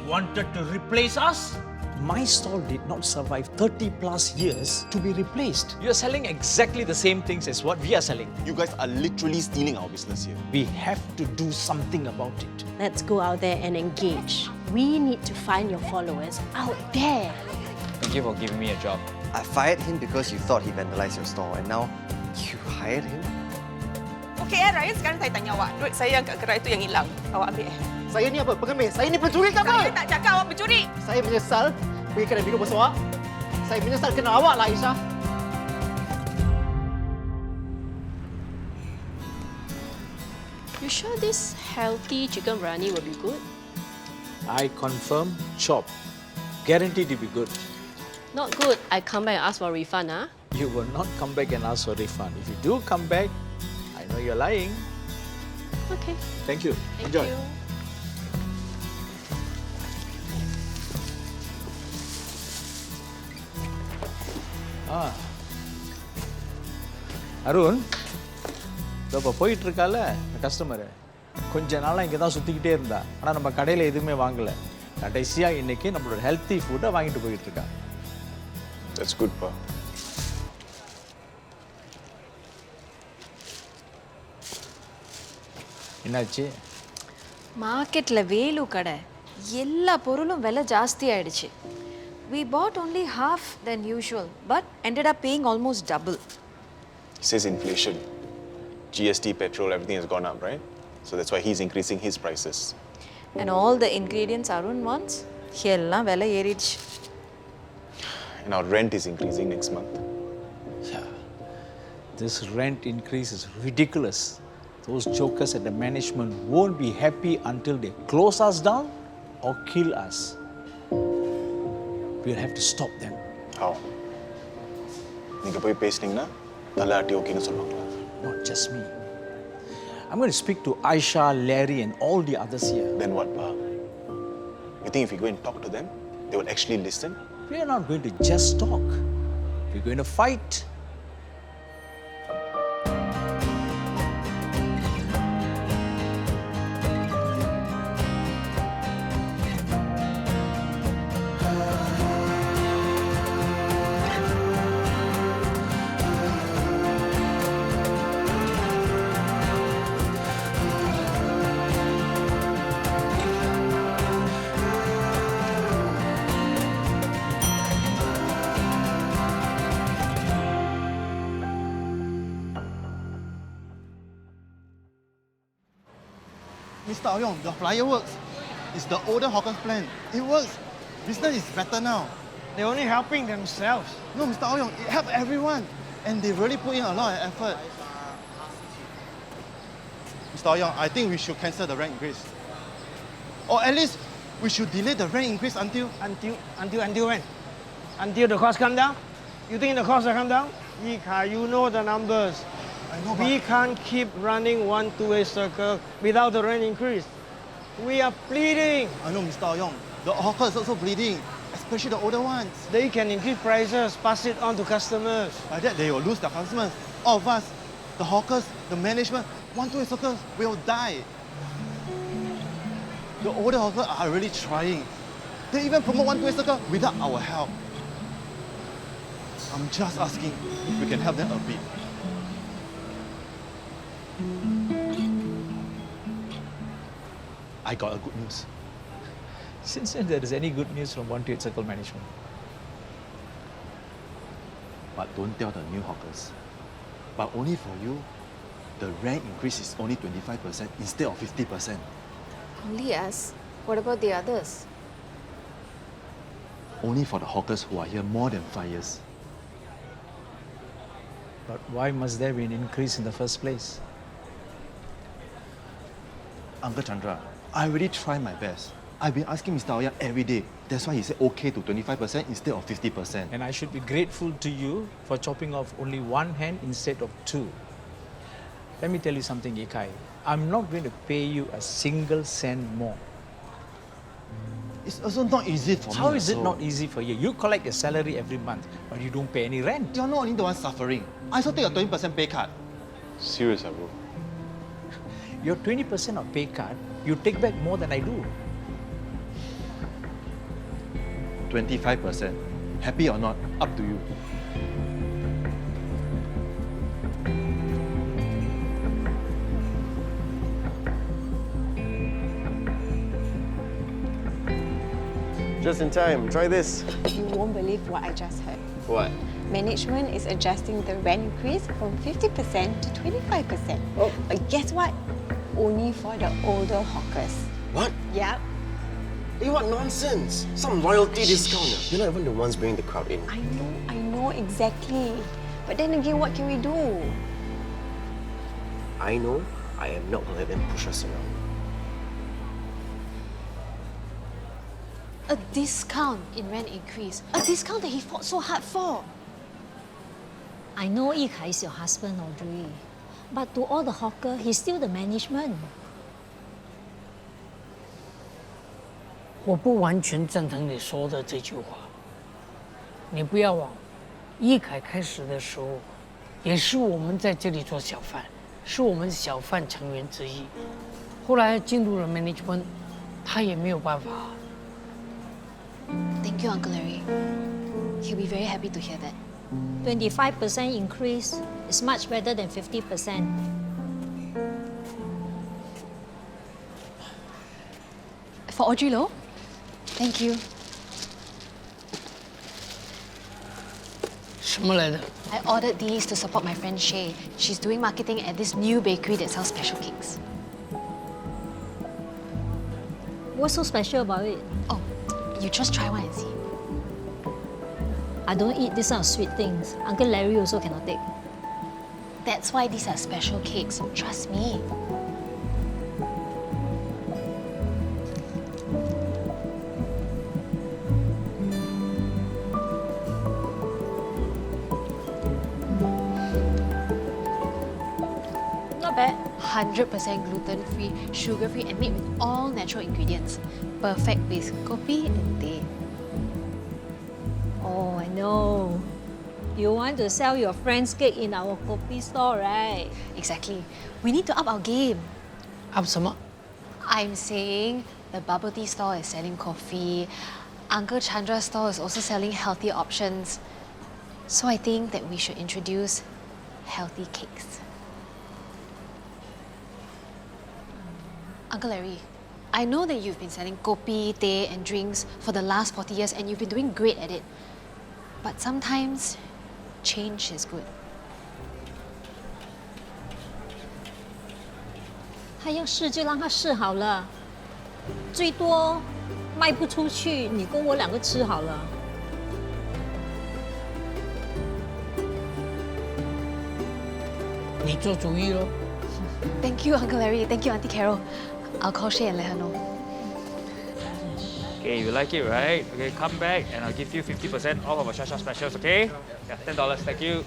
wanted to replace us? My stall did not survive 30 plus years to be replaced. You're selling exactly the same things as what we are selling. You guys are literally stealing our business here. We have to do something about it. Let's go out there and engage. We need to find your followers out there. Thank you for giving me a job. I fired him because you thought he vandalized your store, and now you hired him? Okey Ryan, sekarang saya tanya awak. Duit saya yang kat gerai tu yang hilang. Awak ambil Saya ni apa? Pengemis. Saya ni pencuri ke apa? Saya tak cakap awak pencuri. Saya menyesal pergi kedai biru bersuara. Saya menyesal kena awak lah, Aisyah. You sure this healthy chicken biryani will be good? I confirm, chop. Guaranteed to be good. Not good. I come back and ask for a refund, huh? You will not come back and ask for a refund. If you do come back, I know you're lying. Okay. Thank you. Thank Enjoy. you. Arun, இப்போ போயிட்டு இருக்கால customer கொஞ்ச நாளாக இங்கே தான் சுற்றிக்கிட்டே இருந்தா. ஆனால் நம்ம கடையில் எதுவுமே வாங்கலை. கடைசியாக இன்னைக்கு நம்மளோட ஹெல்த்தி ஃபுட்டை வாங்கிட்டு போயிட்டு இருக்கா. That's good, Pa. என்னாச்சு? மார்க்கெட்ல வேலு கடை எல்லா பொருளும் விலை ஜாஸ்தி ஆயிடுச்சு. We bought only half than usual, but ended up paying almost double. He says inflation. GST, petrol, everything has gone up, right? So that's why he's increasing his prices. And all the ingredients Arun wants, எல்லாம் விலை ஏறிடுச்சு. And our rent is increasing next month. Yeah. This rent increase is ridiculous. Those jokers at the management won't be happy until they close us down or kill us. We'll have to stop them. How? நீங்க போய் பேசுனீங்கன்னா தலாட்டி ஓகேன்னு சொல்லுவாங்களா? Not just me. I'm going to speak to Aisha, Larry and all the others here. Then what, Pa? You think if we go and talk to them, they will actually listen? We are not going to just talk. We're going to fight. Mr. Aoyong, the flyer works. It's the older hawkers plan. It works. Business is better now. They're only helping themselves. No, Mr. Aoyong, it helps everyone. And they really put in a lot of effort. Mr. Aoyong, I think we should cancel the rent increase. Or at least we should delay the rent increase until... Until when? Until the cost come down? You think the cost will come down? Yika, you know the numbers. I know, We can't keep running one two-way circle without the rent increase. We are pleading. I know, Mr. Aoyong. The hawkers also bleeding, especially the older ones. They can increase prices, pass it on to customers. Like that, they will lose their customers. All of us, the hawkers, the management, one two-way circles will die. The older hawkers are really trying. They even promote one two-way circle without our help. I'm just asking if we can help them a bit. I got a good news. Since when there is any good news from 128 Circle Management? But don't tell the new hawkers. But only for you, the rent increase is only 25% instead of 50%. Only us. What about the others? Only for the hawkers who are here more than 5 years. But why must there be an increase in the first place? Uncle Chandra, I really try my best. I've been asking Mr. Aoyang every day. That's why he said okay to 25% instead of 50%. And I should be grateful to you for chopping off only one hand instead of two. Let me tell you something, Ikai. I'm not going to pay you a single cent more. It's also not easy for me. How is it also. not easy for you? You collect your salary every month, but you don't pay any rent. You're not only the one suffering. I also take a 20% pay cut. Serious, bro. Your 20% of pay cut, you take back more than I do. 25%. Happy or not, up to you. Just in time. Try this. You won't believe what I just heard. What? Management is adjusting the rent increase from 50% to 25%. Oh. But guess what? Only for the older hawkers. What? Yep. Hey, what nonsense! Some loyalty discount. You're not even the ones bringing the crowd in. I know exactly. But then again, what can we do? I know I am not gonna let them push us around. A discount in rent increase. A discount that he fought so hard for. I know Yikai is your husband, Audrey. But to all the hawker, he's still the management. 我不完全赞成你说的这句话。你不要忘，易凯开始的时候，也是我们在这里做小贩，是我们小贩成员之一。后来进入了 management， 他也没有办法。Thank you, Uncle Larry. He'll be very happy to hear that. 25% increase is much better than 50%. For Audrey Low? Thank you. 什么来的？ I ordered these to support my friend Shay. She's doing marketing at this new bakery that sells special cakes. What's so special about it? Oh, you just try one and see. I don't eat this kind of sweet things. Uncle Larry also cannot take. That's why these are special cakes. Trust me. Not bad. 100% gluten-free, sugar-free, and made with all natural ingredients. Perfect with kopi and teh. Oh, I know. You want to sell your friend's cake in our kopi store, right? Exactly. We need to up our game. up 什么？ I'm saying the bubble tea store is selling coffee. Uncle Chandra's store is also selling healthy options. So I think that we should introduce healthy cakes. Uncle Larry, I know that you've been selling kopi, teh, and drinks for the last 40 years and you've been doing great at it. But sometimes, change is good. 他要试就让他试好了，最多卖不出去，你跟我两个吃好了。你做主意喽。 Thank you, Uncle Larry. Thank you, Auntie Carol. I'll call Shay and let her know. Okay, you like it, right? Okay, come back and I'll give you 50% off of our Shasha specials, okay? Yeah, $10, thank you.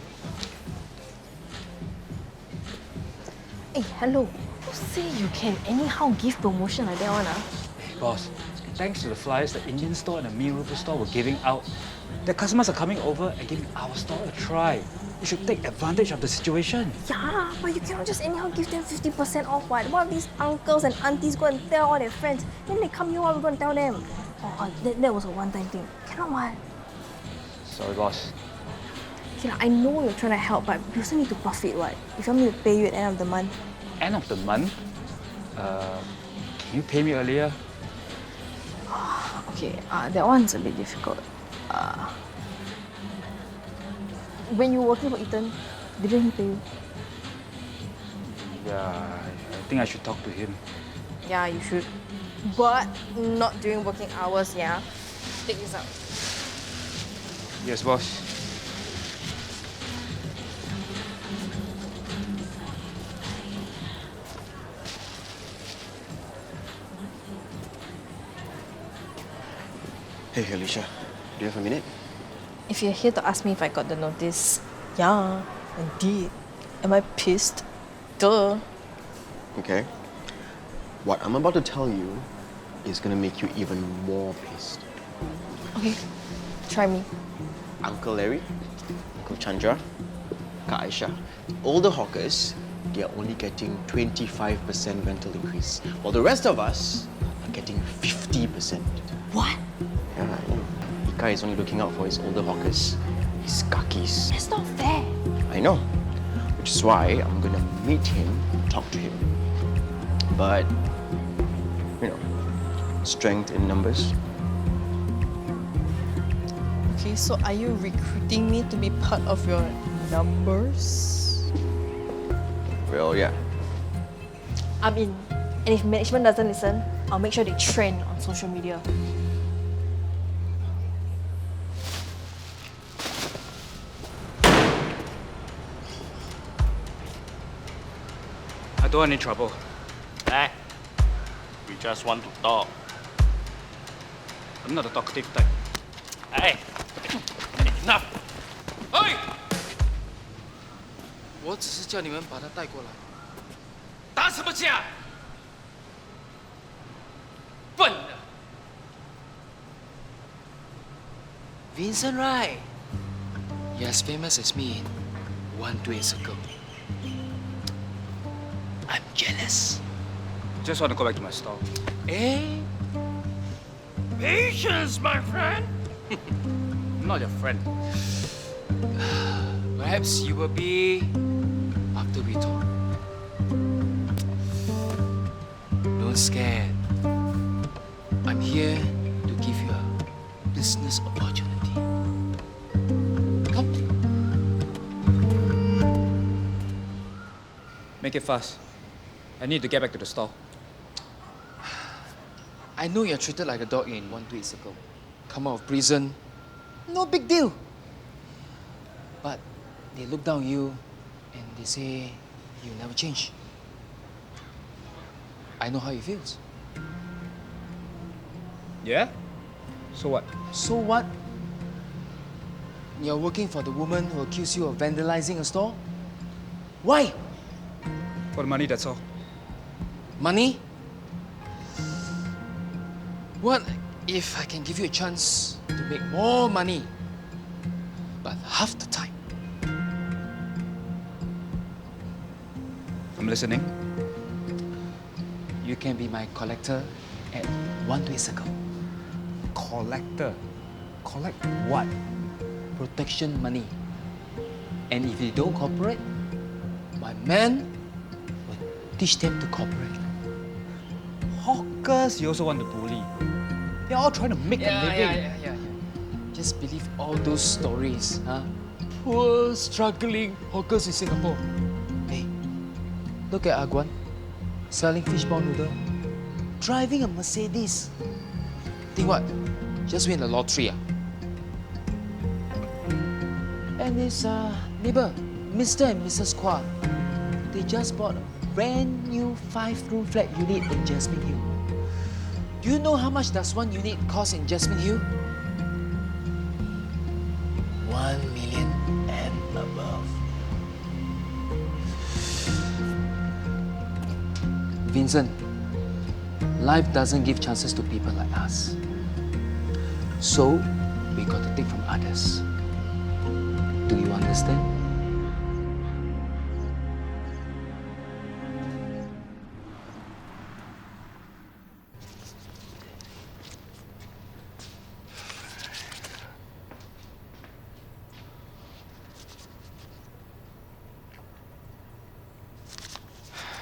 Hey, hello. Who say you can anyhow give promotion like that one? Hey, boss, thanks to the flyers the Indian store and the Mee Rebus store were giving out, the customers are coming over and giving our store a try. You should take advantage of the situation. Yeah, but you cannot just anyhow give them 50% off. What if these uncles and aunties go and tell all their friends? Then they come here, what are we going to tell them? Oh, that was a one-time thing. Cannot what? Sorry, boss. Okay, I know you're trying to help, but you also need to profit, what? If you want me to pay you at the end of the month. End of the month? Can you pay me earlier? Okay, that one's a bit difficult. When you were working for Ethan, didn't he pay you? Yeah, I think I should talk to him. Yeah, you should. But not during working hours, yeah? Take this out. Yes, boss. Hey, Alicia, do you have a minute? If you're here to ask me if I got the notice, yeah, I did. Am I pissed? Duh. Okay. What I'm about to tell you is gonna make you even more pissed. Okay, try me. Uncle Larry, Uncle Chandra, Kak Aisha, all the hawkers, they are only getting 25% rental increase, while the rest of us are getting 50%. What? Yeah, I know. guy is only looking out for his older hawkers, his kakis. That's not fair. I know, which is why I'm gonna meet him, talk to him. But, strength in numbers. Okay, so are you recruiting me to be part of your numbers? Well, yeah. I'm in. And if management doesn't listen, I'll make sure they trend on social media. I don't want any trouble. Hey, we just want to talk. I'm not a talkative type. Hey, enough! 哎！我只是叫你们把他带过来。打什么架？笨的。Vincent, right? You're as famous as me 1 days ago. I'm jealous. Just want to go back to my stall. Eh? Patience, my friend. I'm not your friend. Perhaps you will be after we talk. Don't scared. I'm here to give you a business opportunity. Come. Make it fast. I need to get back to the stall. I know you're treated like a dog in 1 days ago. Come out of prison, no big deal. But they look down on you and they say you'll never change. I know how it feels. Yeah? So what? So what? You're working for the woman who accused you of vandalizing a store? Why? For the money, that's all. Money? What if I can give you a chance to make more money, but half the time? I'm listening. You can be my collector at 1 days ago. Collector? Collect what? Protection money. And if you don't cooperate, my man will teach them to cooperate. Hawkers, you also want to bully. They're all trying to make a living. Yeah. Just believe all those stories, huh? Poor, struggling hawkers in Singapore. Hey, look at Agwan, selling fishball noodle, driving a Mercedes. Think what? Just win the lottery, ah? And his neighbor, Mr. and Mrs. Kwa, they just bought a brand new 5-room flat unit in Jasmine Hill. Do you know how much does one unit cost in Jasmine Hill? 1 million and above. Vincent, life doesn't give chances to people like us. So, we got to take from others. Do you understand?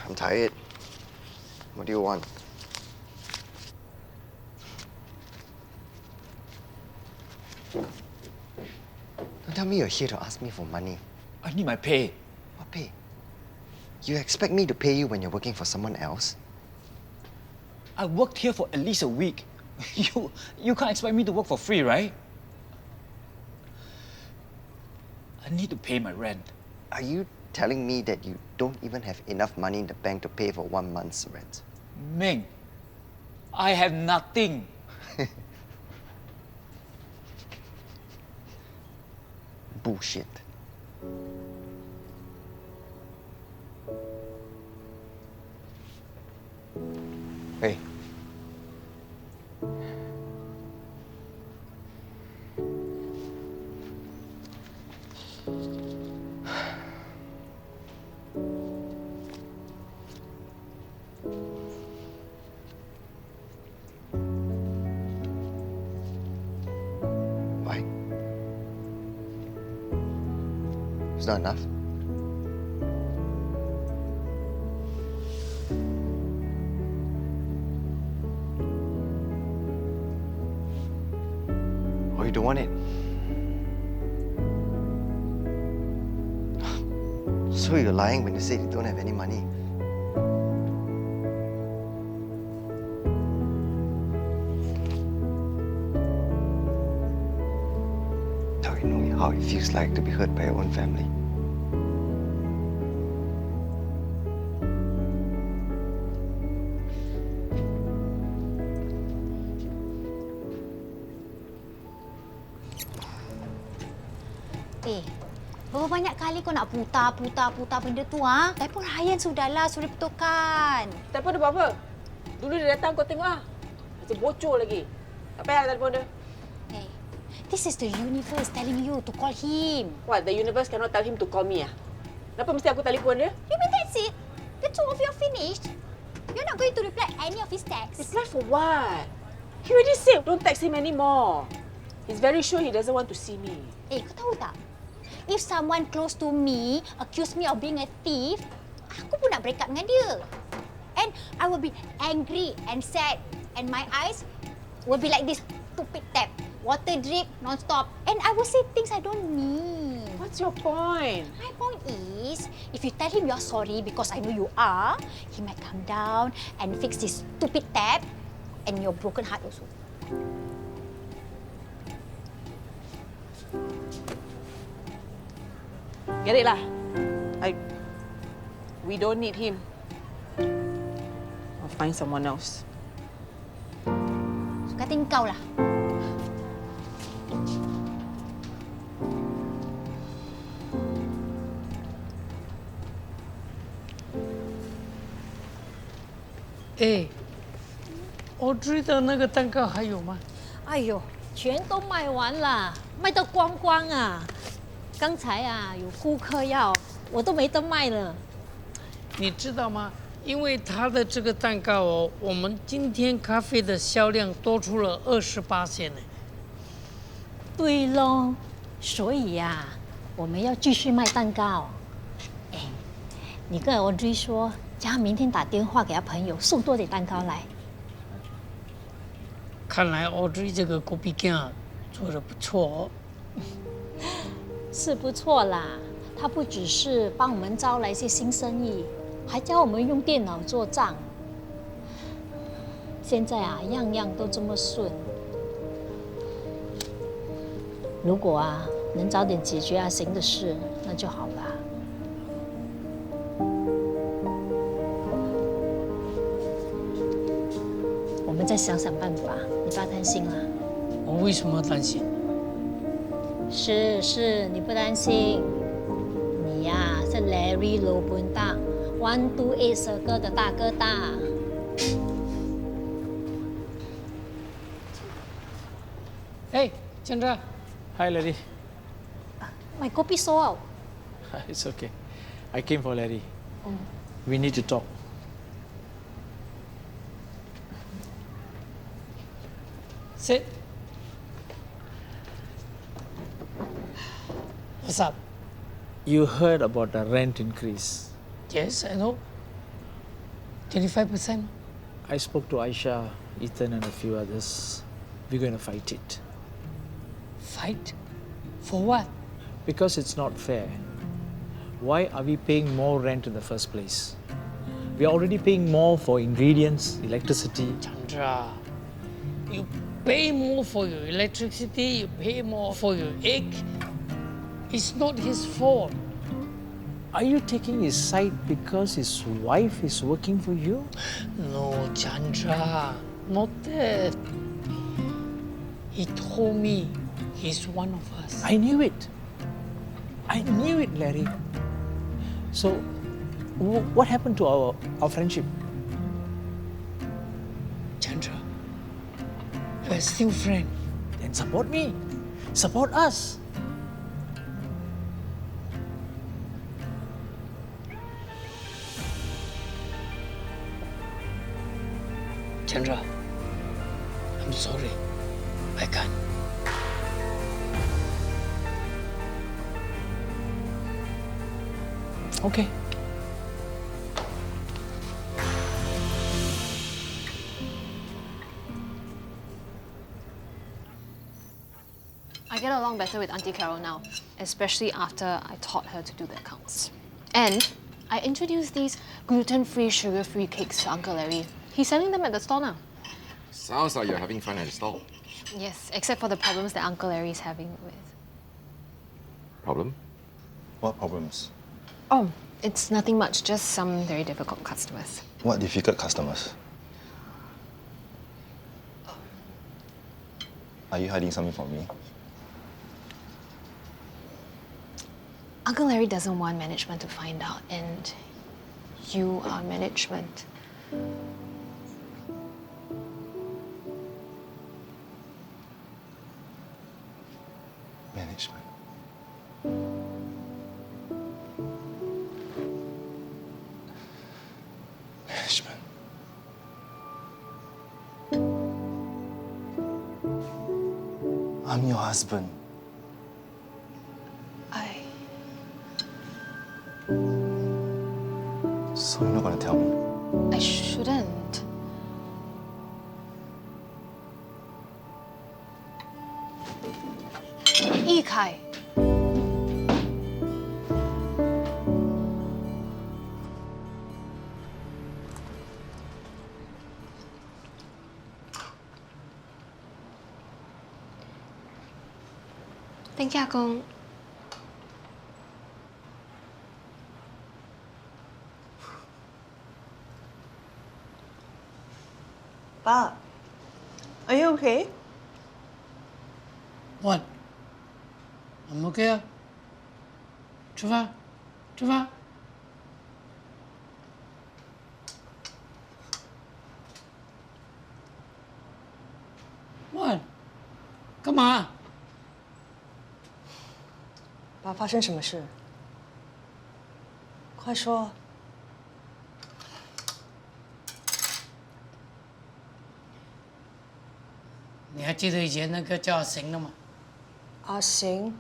I'm tired. What do you want? Don't tell me you're here to ask me for money. I need my pay. What pay? You expect me to pay you when you're working for someone else? I worked here for at least a week. You can't expect me to work for free, right? I need to pay my rent. Are you telling me that you don't even have enough money in the bank to pay for 1 month's rent? Ming, I have nothing. Bullshit. Hey. It's not enough. Or you don't want it? So you're lying when you say you don't have any money. Don't you know how it feels like to be hurt by your own family? Berapa banyak kali kau nak putar benda tu, ha? Telefon Ryan sudahlah, sudah betulkan. Telefon dia buat apa? Dulu dia datang kau tengok ah. Macam bocor lagi. Tak payah telefon dia. Hey, this is the universe telling you to call him. What, the universe cannot tell him to call me ah? Kenapa mesti aku telefon dia? You mean that's it? The two of you are finished? You're not going to reply any of his texts? Reply for what? He already said don't text him anymore. He's very sure he doesn't want to see me. Eh, kau tahu tak? If someone close to me accuse me of being a thief, aku pun nak break up dengan dia. And I will be angry and sad. And my eyes will be like this stupid tap. Water drip non-stop. And I will say things I don't mean. What's your point? My point is, if you tell him you're sorry because I know you are, he might come down and fix this stupid tap and your broken heart also. Get it lah. We don't need him. I'll find someone else. Suka hati kau lah.哎，Audrey 的那个蛋糕还有吗？哎呦，全都卖完了，卖到光光啊！刚才啊，有顾客要，我都没得卖了。你知道吗？因为他的这个蛋糕哦，我们今天咖啡的销量多出了28%呢。对咯，所以呀，我们要继续卖蛋糕。哎，你跟Audrey说，叫他明天打电话给他朋友送多点蛋糕来。看来Audrey这个锅比羹做得不错哦。是不错啦，他不只是帮我们招来一些新生意，还教我们用电脑做账。现在啊，样样都这么顺。如果啊，能早点解决阿行的事，那就好啦。我们再想想办法，你不要担心啦。我为什么要担心？是，你不担心。你呀、是 Larry 罗本大128 circle 的大哥大。哎，Chandra。Hi, Larry. My kopi sold out. It's okay. I came for Larry. We need to talk. Sit. What's up? You heard about the rent increase. Yes, I know. 25%. I spoke to Aisha, Ethan, and a few others. We're going to fight it. Fight? For what? Because it's not fair. Why are we paying more rent in the first place? We are already paying more for ingredients, electricity. Chandra, you pay more for your electricity, you pay more for your egg. It's not his fault. Are you taking his side because his wife is working for you? No, Chandra, not that. He told me he's one of us. I knew it. I knew it, Larry. So, what happened to our friendship? Chandra, we're still friends. Then support me. Support us. Chandra, I'm sorry. I can't. Okay. I get along better with Auntie Carol now, especially after I taught her to do the accounts. And I introduced these gluten-free, sugar-free cakes to Uncle Larry. He's selling them at the store now. Sounds like you're having fun at the stall. Yes, except for the problems that Uncle Larry is having with. Problem? What problems? Oh, it's nothing much, just some very difficult customers. What difficult customers? Are you hiding something from me? Uncle Larry doesn't want management to find out, and you are management. Management. Management. I'm your husband. So you're not gonna tell me? I shouldn't. Yi Kai. Thank you, 阿公。爸 are you okay? What? I'm okay 啊。吃饭，吃饭。What？干嘛？爸，发生什么事？快说。你还记得以前那个叫阿行的吗？阿行，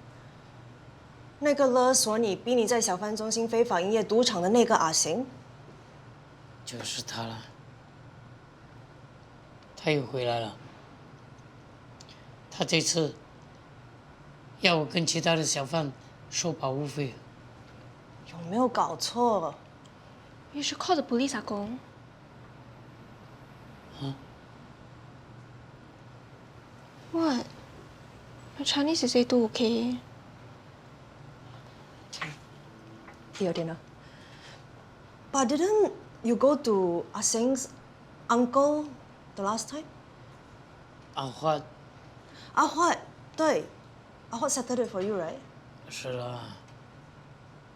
那个勒索你、逼你在小贩中心非法营业赌场的那个阿行，就是他了。他又回来了。他这次要我跟其他的小贩收保护费。有没有搞错？ You should call the police, 阿公。啊？ What? My Chinese is A2, okay? Your dinner. But didn't you go to Ah Seng's uncle the last time? 阿花。阿花，对，阿花 settled it for you, right? 是啦。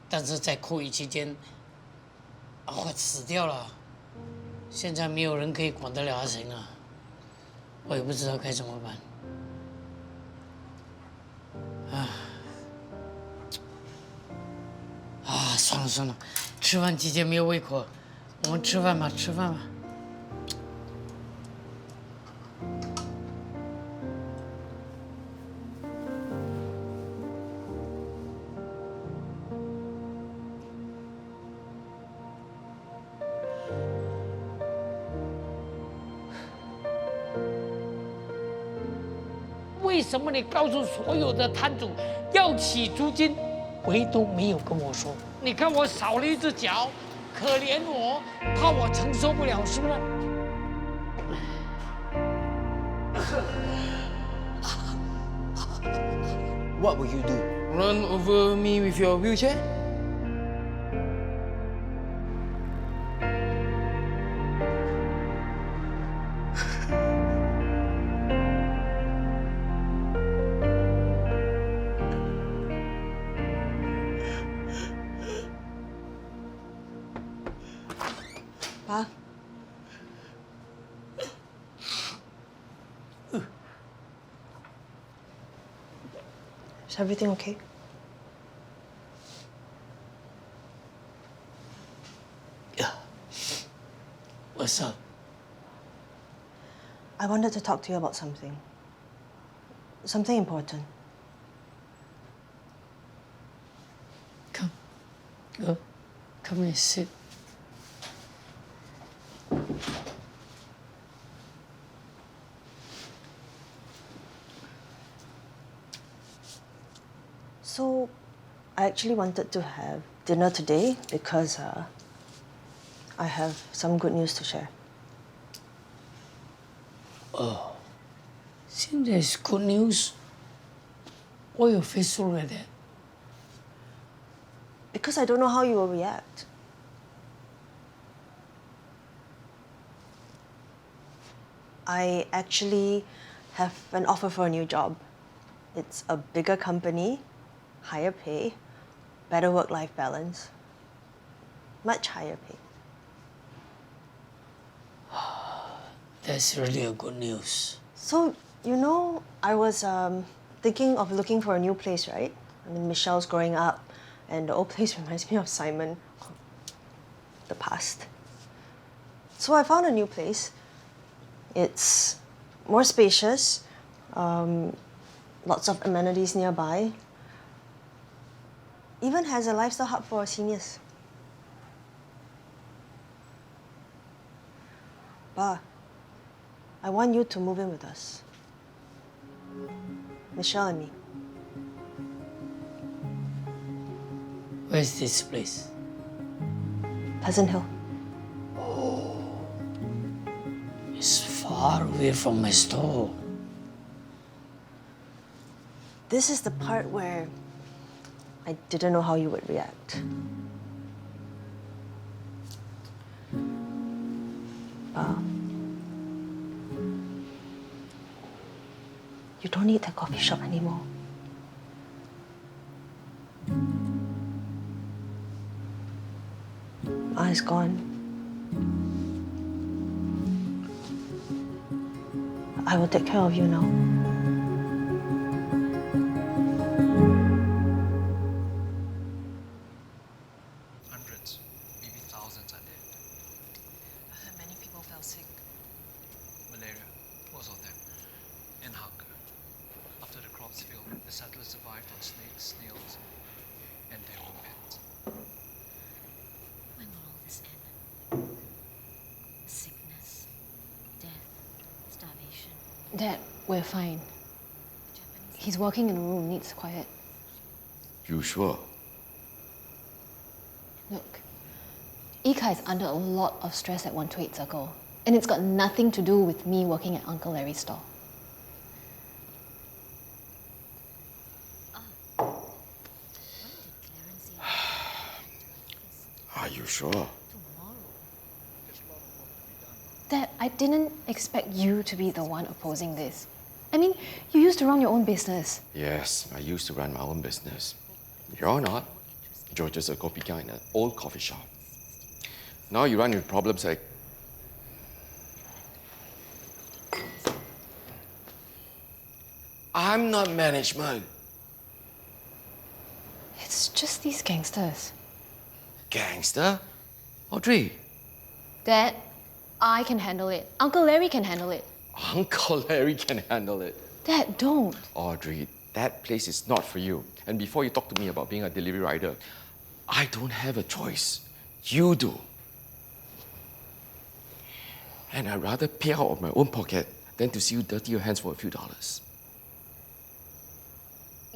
但是在酷役期间，阿花死掉了。现在没有人可以管得了阿行了，我也不知道该怎么办。 算了算了，吃饭期间没有胃口，我们吃饭吧，吃饭吧。为什么你告诉所有的摊主要起租金，唯独没有跟我说？你看我少了一只脚，可怜我，怕我承受不了，是不是？ What will you do? Run over me with your wheelchair? Pa? Is everything okay? Yeah. What's up? I wanted to talk to you about something. Something important. Go. Come and sit. So, I actually wanted to have dinner today because I have some good news to share. Oh, 现在是 good news. Why your face so like that? Because I don't know how you will react. I actually have an offer for a new job. It's a bigger company, higher pay, better work-life balance, much higher pay. That's really a good news. So, you know, I was thinking of looking for a new place, right? I mean, Michelle's growing up, and the old place reminds me of Simon, the past. So I found a new place. It's more spacious, lots of amenities nearby, even has a lifestyle hub for seniors. Ba, I want you to move in with us. Michelle and me. Where's this place? Pleasant Hill. It's far away from my store. This is the part where I didn't know how you would react. You don't need that coffee shop anymore. Ma is gone. I will take care of you now. Hundreds, maybe thousands are dead. I heard many people fell sick. Malaria, most of them, and hunger. After the crops failed, the settlers survived on snakes, snails, and their own pets. When will all this end? Sickness, death, starvation. Dad, we're fine. He's working in a room, needs quiet. You sure? Look, Ika is under a lot of stress at 128 Circle, and it's got nothing to do with me working at Uncle Larry's store. Are you sure? Dad, I didn't expect you to be the one opposing this. I mean, you used to run your own business. Yes, I used to run my own business. You're not. You're just a coffee guy in an old coffee shop. Now you run into problems like... I'm not management. It's just these gangsters. Gangster? Audrey, Dad, I can handle it. Uncle Larry can handle it. Uncle Larry can handle it. Dad, don't. Audrey, that place is not for you. And before you talk to me about being a delivery rider, I don't have a choice. You do. And I'd rather pay out of my own pocket than to see you dirty your hands for a few dollars.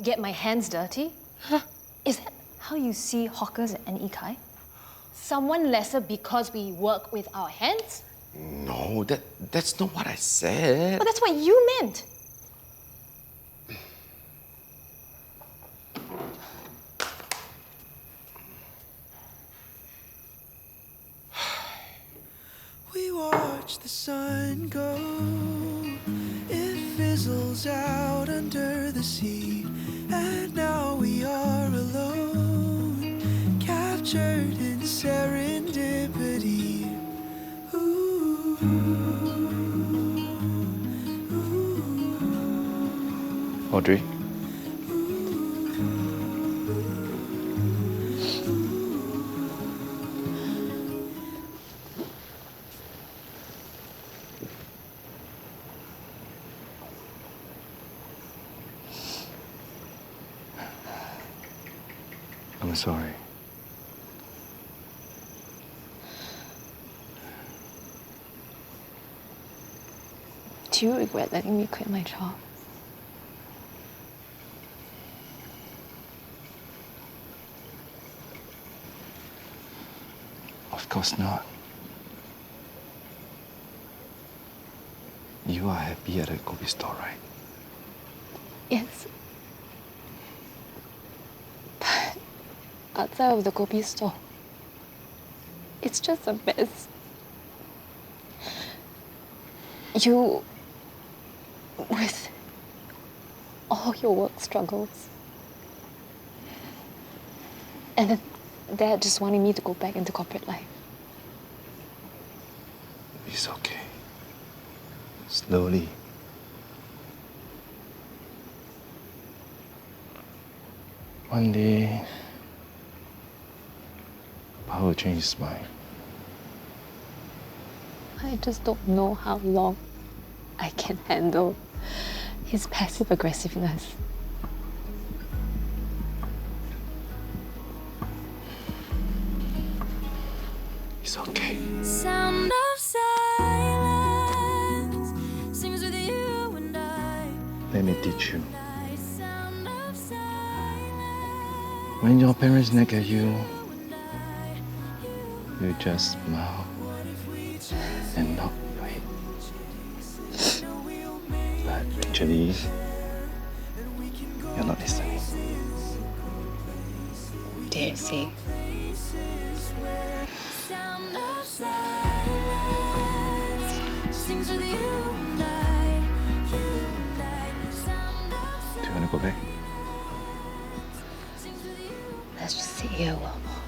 Get my hands dirty? Huh? Is that how you see hawkers and Ikai? Someone lesser because we work with our hands? No, that's not what I said. But that's what you meant. We watch the sun go, it fizzles out under the sea, and now we are alone, captured in serendipity. Ooh, Audrey? I'm sorry. Do you regret letting me quit my job? Of course not. You are happy at a coffee store, right? Yes. But outside of the kopi store, it's just a mess. You, with all your work struggles, and then Dad just wanting me to go back into corporate life. It's okay. Slowly. One day, Papa will change his mind. I just don't know how long I can handle his passive aggressiveness. It's okay. Sound of silence sings with you and I. Let me teach you. When your parents nag at you, you just smile and nod your head. But actually, you're not listening. Dare say. Sound of silence sings with you and I. Do you want to go back? Let's just sit here a while more.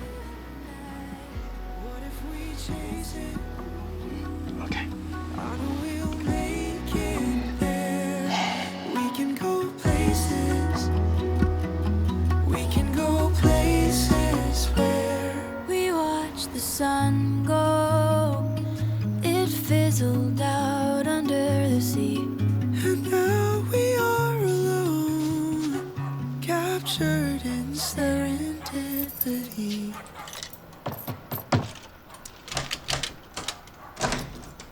Okay. We can go places. We can go places where we watch the sun go. It fizzled out under the sea. And now we are alone, captured in serendipity.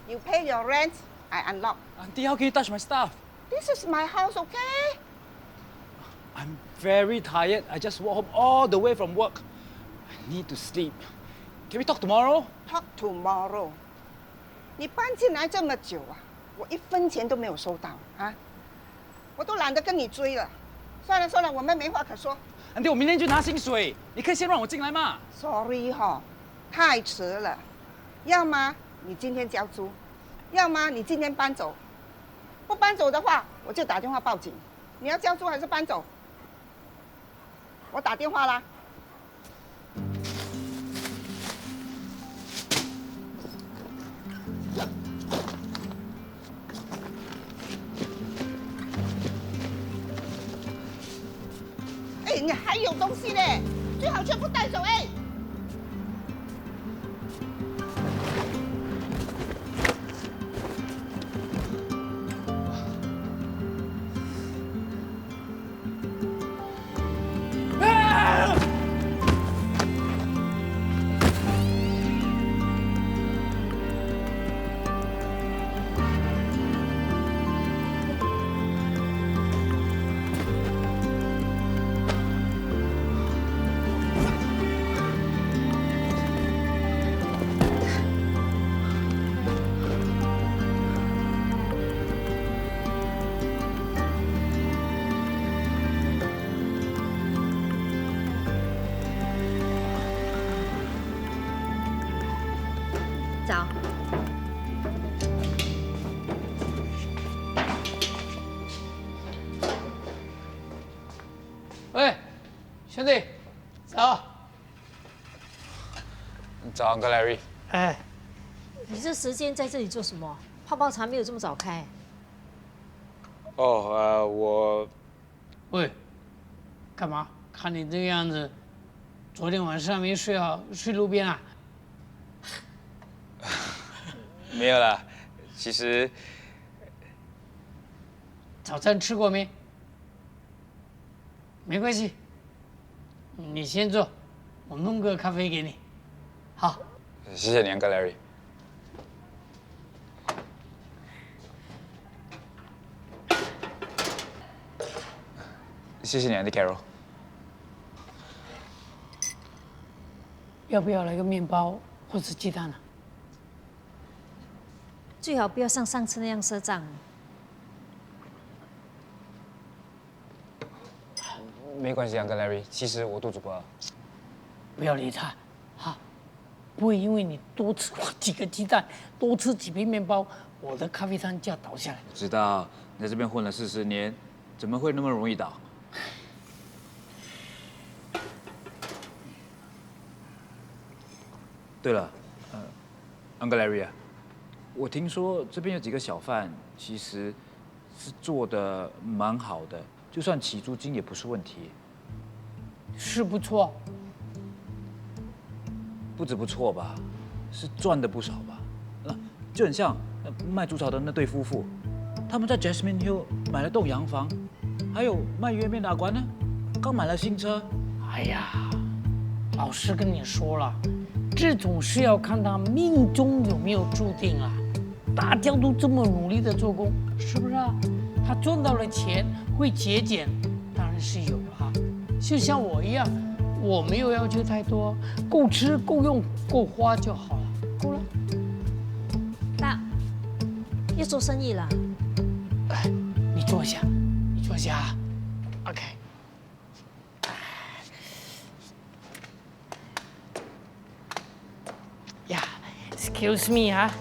You pay your rent, I unlock. Auntie, how can you touch my stuff? This is my house, okay? I'm very tired. I just walked home all the way from work. I need to sleep. Can we talk tomorrow? Talk tomorrow. 你搬进来这么久啊，我1分钱都没有收到啊！我都懒得跟你追了。算了算了，我们没话可说。Auntie，我明天就拿薪水，你可以先让我进来嘛。Sorry 哈，太迟了。要么你今天交租，要么你今天搬走。不搬走的话，我就打电话报警。你要交租还是搬走？我打电话啦。哎，你还有东西嘞，最好全部带走哎。早。喂，兄弟，早。早，Uncle Larry。哎，你这时间在这里做什么？泡泡茶没有这么早开。哦，我……喂，干嘛？看你这个样子，昨天晚上没睡好，睡路边啊？没有啦，其实早餐吃过没？没关系，你先坐，我弄个咖啡给你。好，谢谢你，Uncle Larry。谢谢你 ，Auntie Carol。要不要来个面包或是鸡蛋啊？最好不要像上次那样赊账。没关系，Uncle Larry，其实我肚子不饿。不要理他，哈，不会因为你多吃几个鸡蛋，多吃几片面包，我的咖啡摊就要倒下来。知道你在这边混了40年，怎么会那么容易倒？对了，Uncle Larry 啊，我听说这边有几个小贩，其实是做的蛮好的，就算起租金也不是问题。是不错，不止不错吧，是赚的不少吧？就很像卖猪草的那对夫妇，他们在 Jasmine Hill 买了栋洋房，还有卖月面的阿关呢，刚买了新车。哎呀，老师跟你说了，这种是要看他命中有没有注定啊。大家都这么努力的做工，是不是啊？他赚到了钱会节俭，当然是有啦。就像我一样，我没有要求太多，够吃够用够花就好了，够了。爸，要做生意了。哎，你坐下，你坐下啊。OK。呀，Excuse me 啊。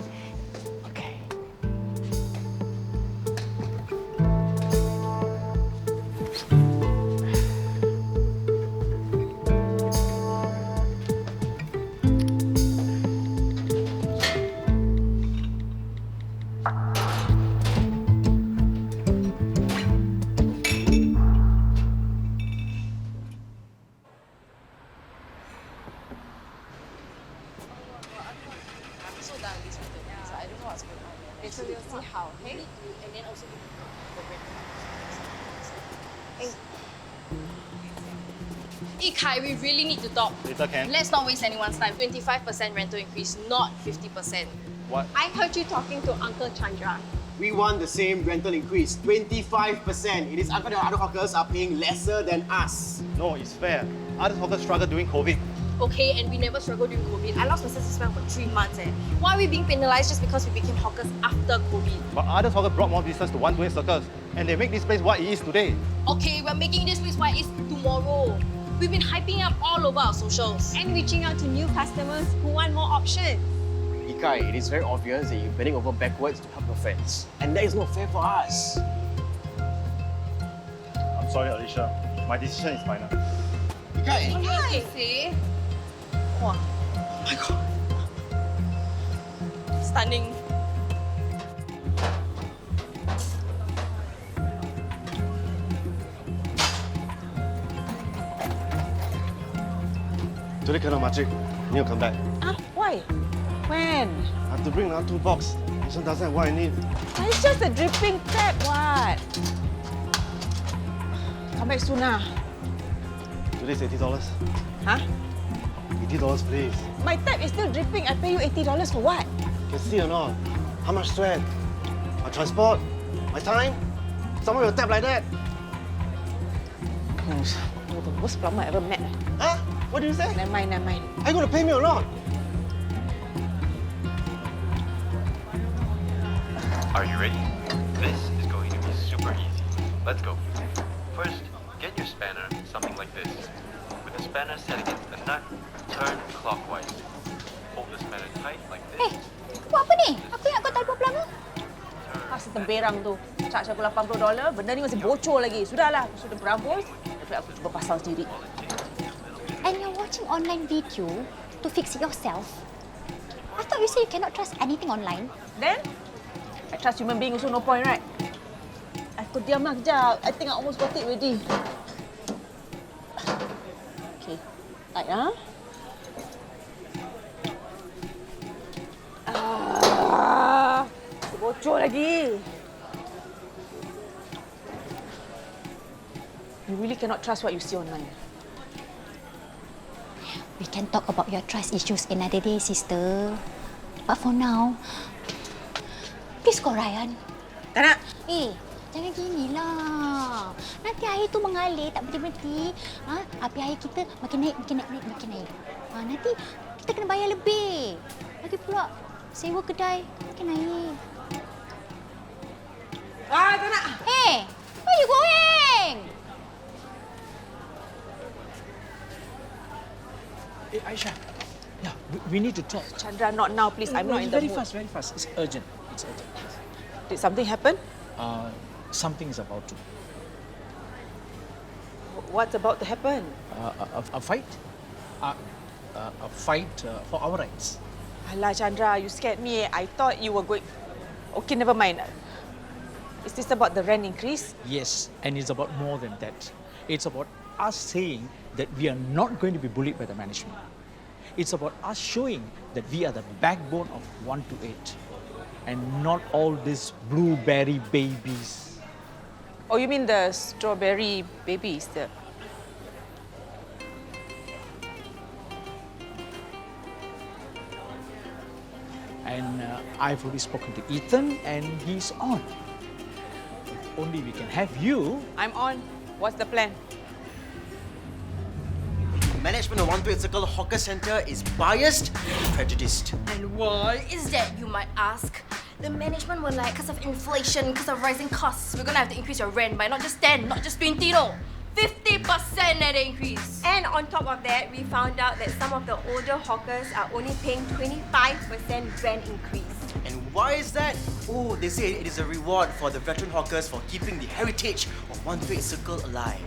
Ikai, we really need to talk. Later, Ken. Let's not waste anyone's time. 25% rental increase, not 50%. What? I heard you talking to Uncle Chandra. We want the same rental increase, 25%. It is unfair that other hawkers are paying lesser than us. No, it's fair. Other hawkers struggled during COVID. Okay, and we never struggled during COVID. I lost my sense of smell for 3 months. Why are we being penalized just because we became hawkers after COVID? But other hawkers brought more business to 128 circles, and they make this place what it is today. Okay, we're making this place what it is tomorrow. We've been hyping up all over our socials. And reaching out to new customers who want more options. Ikai, it is very obvious that you're bending over backwards to help your friends. And that is not fair for us. I'm sorry, Alicia. My decision is final. Ikai! Ikai! Wow. Oh my god. Stunning. Today cannot magic. Need to come back. Why? When? I have to bring another 2 boxes. This one doesn't have what I need. It's just a dripping tap, what? Come back soon, ah. Today's $80. Huh? $80, please. My tap is still dripping. I pay you $80 for what? Can see or not? How much sweat? My transport? My time? Someone will tap like that. You're the worst plumber I ever met. Huh? What do you say? Never mind, never mind. Are you going to pay me or not? Are you ready? This is going to be super easy. Let's go. First, get your spanner, something like this. With the spanner set against the nut, turn clockwise. Hold the spanner tight like this. Buat apa ni? Aku ingat kau tahu plumber. Kasih temberang tu. Charge aku $80. Benda ni masih bocor lagi. Sudahlah, aku sudah berampus. Tapi aku cuba pasang sendiri. And you're watching online video to fix it yourself? I thought you said you cannot trust anything online. Then? I trust human being also no point, right? Aku diam lah kejap. I think I almost got it already. Okay. Tight, huh? Bocor lagi. You really cannot trust what you see online. We can talk about your trust issues another day, sister. But for now, please call Ryan. Tak nak. Jangan ginilah. Nanti air tu mengalir tak berhenti-berhenti. Api air kita makin naik. Nanti kita kena bayar lebih. Lagi pula sewa kedai makin naik. Tak nak. Hey, where you going? Hey, Aisha. Yeah, we need to talk. Chandra, not now, please. I'm not in the Very mood. fast, very fast. It's urgent. It's urgent. Did something happen? Something is about to. What's about to happen? A fight? A fight for our rights. Alah, Chandra, you scared me. I thought you were going... Okay, never mind. Is this about the rent increase? Yes, and it's about more than that. It's about us saying that we are not going to be bullied by the management. It's about us showing that we are the backbone of 128 and not all these blueberry babies. Oh, you mean the strawberry babies? And I've already spoken to Ethan and he's on. If only we can have you. I'm on. What's the plan? Management of 128 Circle Hawker Centre is biased and prejudiced. And why is that, you might ask? The management were like, because of inflation, because of rising costs, we're gonna have to increase your rent by not just 10, not just 20, no. 50% net increase. And on top of that, we found out that some of the older hawkers are only paying 25% rent increase. And why is that? Oh, they say it is a reward for the veteran hawkers for keeping the heritage of 128 Circle alive.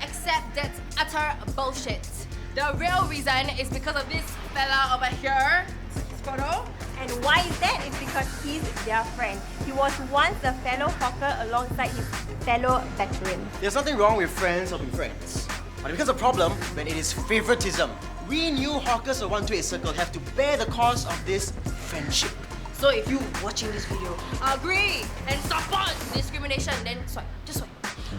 Except that's utter bullshit. The real reason is because of this fella over here. His photo. And why is that? It's because he's their friend. He was once a fellow hawker alongside his fellow veteran. There's nothing wrong with friends or being friends. But it becomes a problem when it is favoritism. We new hawkers of 128 Circle have to bear the cost of this friendship. So if you watching this video agree and support discrimination, then swipe, just swipe.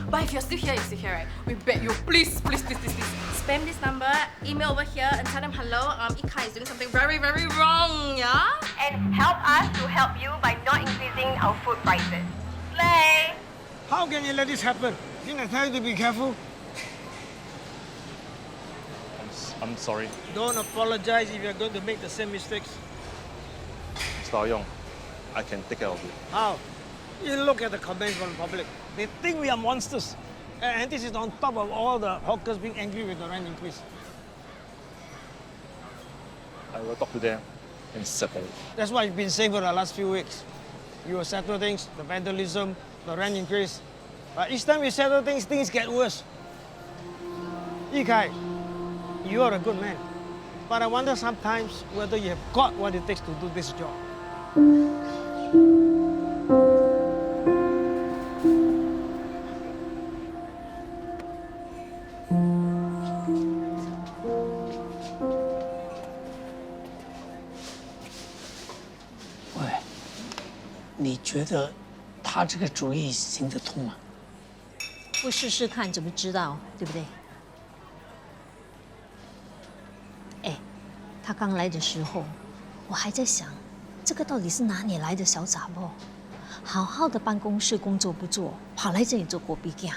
But if you're still here, right? We beg you, please, spam this number, email over here and tell them hello. Ika is doing something very, very wrong, yeah? And help us to help you by not increasing our food prices. Slay! How can you let this happen? Didn't I tell you to be careful? I'm sorry. Don't apologize if you're going to make the same mistakes. Mr. Yong, I can take care of it. How? You look at the comments from the public. They think we are monsters. And this is on top of all the hawkers being angry with the rent increase. I will talk to them and settle it. That's what you've been saying for the last few weeks. You will settle things, the vandalism, the rent increase. But each time you settle things, things get worse. Yikai, you are a good man. But I wonder sometimes whether you have got what it takes to do this job.喂，你觉得他这个主意行得通吗？不试试看怎么知道，对不对？哎，他刚来的时候，我还在想，这个到底是哪里来的小杂货？好好的办公室工作不做，跑来这里做国币匠。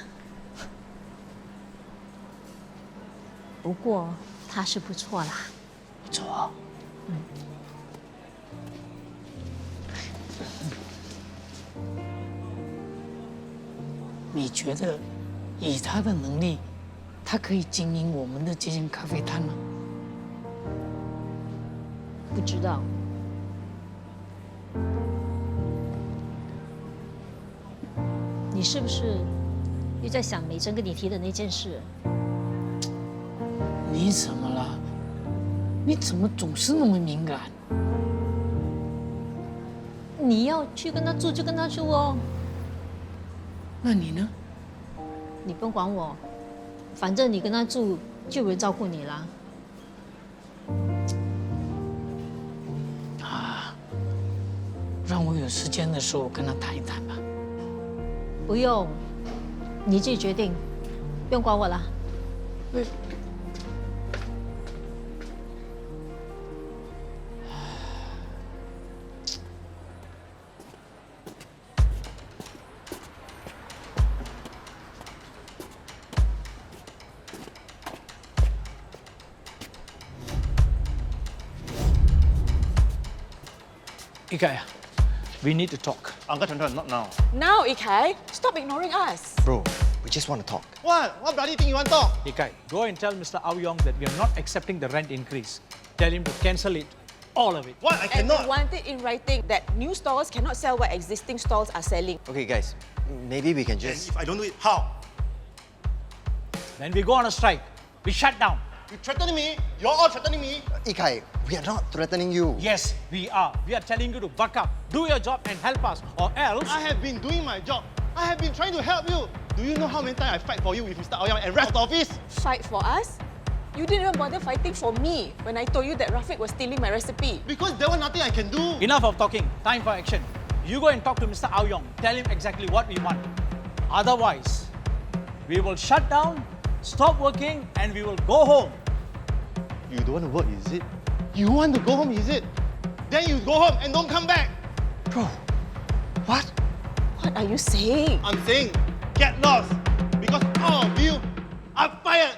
不过他是不错啦，不错。你觉得以他的能力，他可以经营我们的这间咖啡摊吗？不知道。你是不是又在想美珍跟你提的那件事？你怎么了？你怎么总是那么敏感？你要去跟他住就跟他住哦。那你呢？你不用管我，反正你跟他住就有人照顾你啦。让我有时间的时候跟他谈一谈吧。不用，你自己决定，不用管我啦。Ikai, we need to talk. Uncle Chandra, not now. Now, Ikai, stop ignoring us. Bro, we just want to talk. What? What bloody thing you want to talk? Ikai, go and tell Mr. Au Yong that we are not accepting the rent increase. Tell him to cancel it, all of it. What? I And cannot. we want it in writing that new stores cannot sell what existing stores are selling. Okay, guys, maybe we can And just. if I don't do it, how? Then we go on a strike. We shut down. You threatening me? You're all threatening me? Ikai, we are not threatening you. Yes, we are. We are telling you to buck up, do your job and help us, or else... I have been doing my job. I have been trying to help you. Do you know how many times I fight for you with Mr. Aoyang and rest of the office? Fight for us? You didn't even bother fighting for me when I told you that Rafiq was stealing my recipe. Because there was nothing I can do. Enough of talking. Time for action. You go and talk to Mr. Au Yong. Tell him exactly what we want. Otherwise, we will shut down, stop working, and we will go home. You don't want to work, is it? You want to go home, is it? Then you go home and don't come back. Bro, what? What are you saying? I'm saying, get lost. Because all of you are fired.